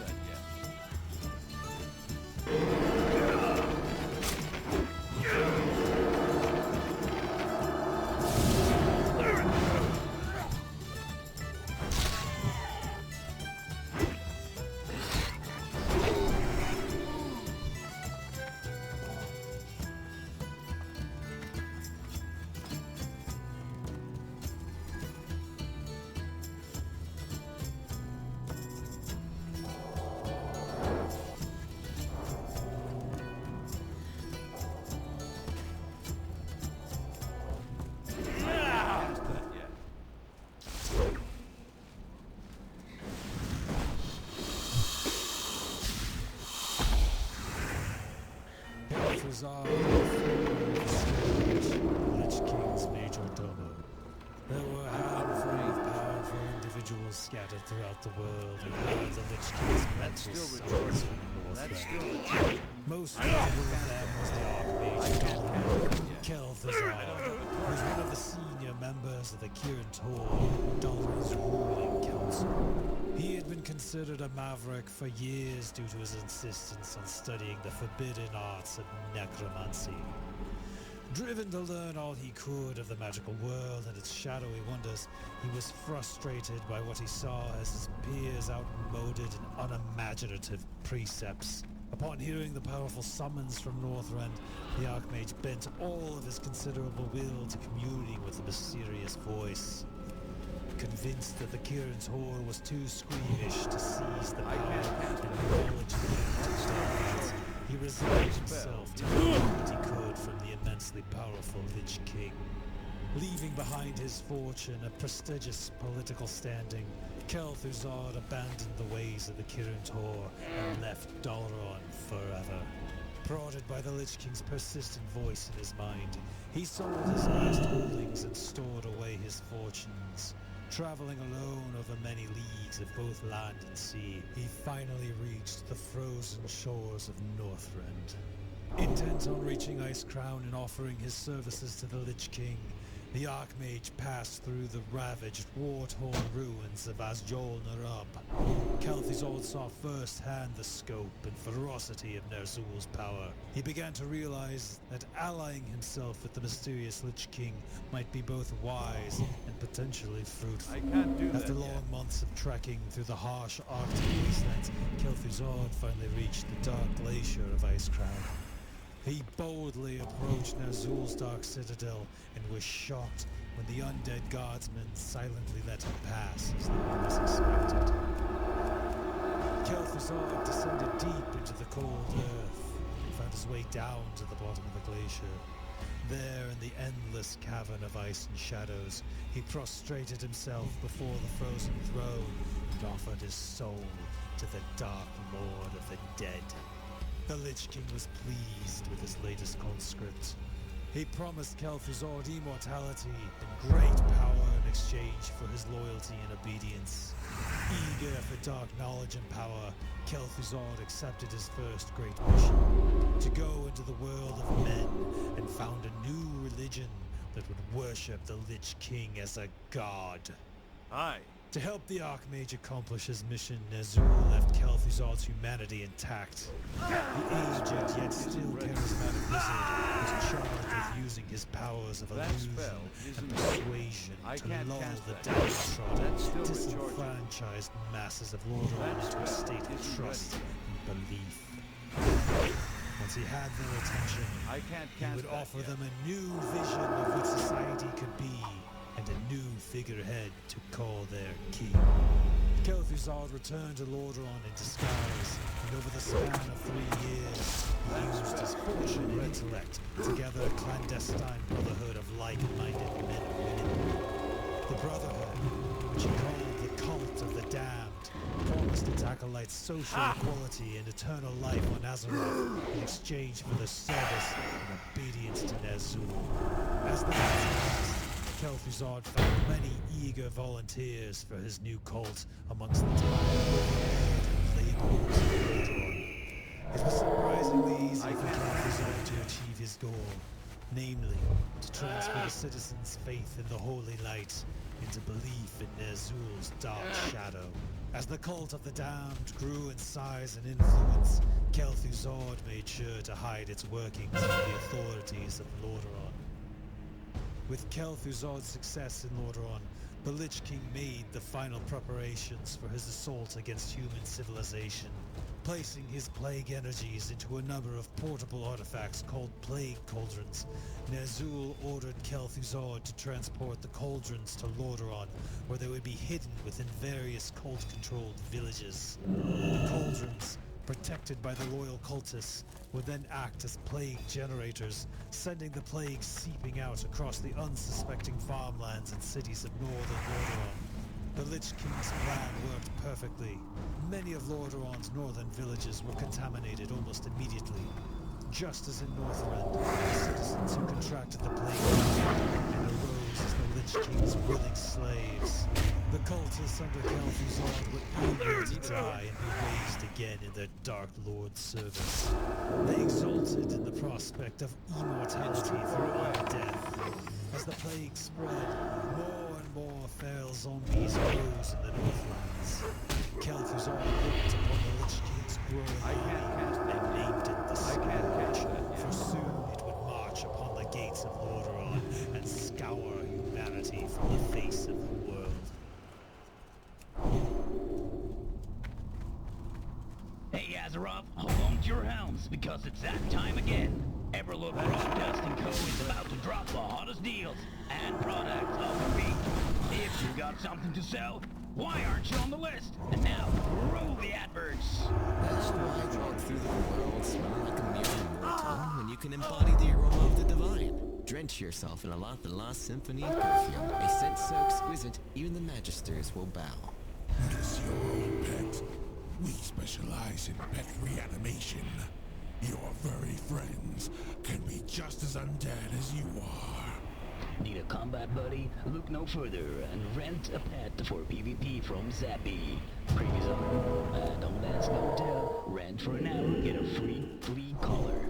that yet. Bizarre, Lich King's major domo. There were a handful of powerful individuals scattered throughout the world who held the Lich King's mental summons from Northrend. Most notable of them was the Archmage Kel'Thuzad, who was one of the senior members of the Kirin Tor, Dalrin's ruling council. He had been considered a maverick for years due to his insistence on studying the forbidden arts of necromancy. Driven to learn all he could of the magical world and its shadowy wonders, he was frustrated by what he saw as his peers' outmoded and unimaginative precepts. Upon hearing the powerful summons from Northrend, the Archmage bent all of his considerable will to communing with the mysterious voice. Convinced that the Kirin Tor was too squeamish to seize the power and knowledge of he resigned himself to do what he could from the immensely powerful Lich King. Leaving behind his fortune a prestigious political standing, Kel'Thuzad abandoned the ways of the Kirin Tor and left Dalaran forever. Prodded by the Lich King's persistent voice in his mind, he sold his vast holdings and stored away his fortunes. Traveling alone over many leagues of both land and sea, he finally reached the frozen shores of Northrend. Intent on reaching Icecrown and offering his services to the Lich King, the Archmage passed through the ravaged, war-torn ruins of Azjol Narub. Kel'Thuzad saw firsthand the scope and ferocity of Ner'zhul's power. He began to realize that allying himself with the mysterious Lich King might be both wise and potentially fruitful. I can't do that After long months of trekking through the harsh Arctic wastelands, Kel'Thuzad finally reached the dark glacier of Icecrown. He boldly approached Ner'zhul's dark citadel and was shocked when the undead guardsmen silently let him pass as no one was expected. Kel'Thuzad descended deep into the cold earth and found his way down to the bottom of the glacier. There, in the endless cavern of ice and shadows, he prostrated himself before the frozen throne and offered his soul to the Dark Lord of the Dead. The Lich King was pleased with his latest conscript. He promised Kel'Thuzad immortality and great power in exchange for his loyalty and obedience. Eager for dark knowledge and power, Kel'Thuzad accepted his first great mission, to go into the world of men and found a new religion that would worship the Lich King as a god. Aye. To help the Archmage accomplish his mission, Ner'zhul left Kel'Thuzad's humanity intact. The aged yet still charismatic wizard was charged with using his powers of illusion and persuasion to lull the downtrodden, disenfranchised masses of Lordaeron into a state of trust and belief. Once he had their attention, he would offer them a new vision of what society could be, and a new figurehead to call their king. Kel'Thuzad returned to Lordaeron in disguise, and over the span of 3 years, he used his fortune and intellect to gather a clandestine brotherhood of like-minded men and women. The brotherhood, which he called the Cult of the Damned, promised its acolytes social equality and eternal life on Azeroth in exchange for their service and obedience to Ner'zhul. As the months passed, Kel'Thuzad found many eager volunteers for his new cult amongst the time and laborers of Lordaeron. It was surprisingly easy for Kel'Thuzad to achieve his goal, namely, to transfer the citizens' faith in the Holy Light into belief in Ner'zhul's dark shadow. As the cult of the damned grew in size and influence, Kel'Thuzad made sure to hide its workings from the authorities of Lordaeron. With Kel'Thuzad's success in Lordaeron, the Lich King made the final preparations for his assault against human civilization, placing his plague energies into a number of portable artifacts called plague cauldrons. Ner'zhul ordered Kel'Thuzad to transport the cauldrons to Lordaeron, where they would be hidden within various cult-controlled villages. The cauldrons, protected by the loyal cultists, would then act as plague generators, sending the plague seeping out across the unsuspecting farmlands and cities of northern Lordaeron. The Lich King's plan worked perfectly. Many of Lordaeron's northern villages were contaminated almost immediately. Just as in Northrend, the citizens who contracted the plague and arose as the Lich King's willing slaves. The cultists under Kel'Thuzad were eager to die and be raised again in their Dark Lord's service. They exulted in the prospect of immortality through undeath. As the plague spread, more and more feral zombies rose in the Northlands. Kel'Thuzad looked upon the Lich King's growing army and named it the Scourge, for soon it would march upon the gates of Lordaeron and scour humanity from the face of the world. Hey, Azeroth, hold on to your helms, because it's that time again. Everlook Broadcast & Co. is about to drop the hottest deals and products of the week. If you got something to sell, why aren't you on the list? And now, roll the adverts. That's why walk through the world smelling like a mere mortal when you can embody the aroma of the divine. Drench yourself in a La Symphony perfume, a scent so exquisite, even the Magisters will bow. It is your own pet. We specialize in pet reanimation. Your furry friends can be just as undead as you are. Need a combat buddy? Look no further and rent a pet for PvP from Zappy. Previous owner, don't ask, don't tell. Rent for an hour, get a free flea collar.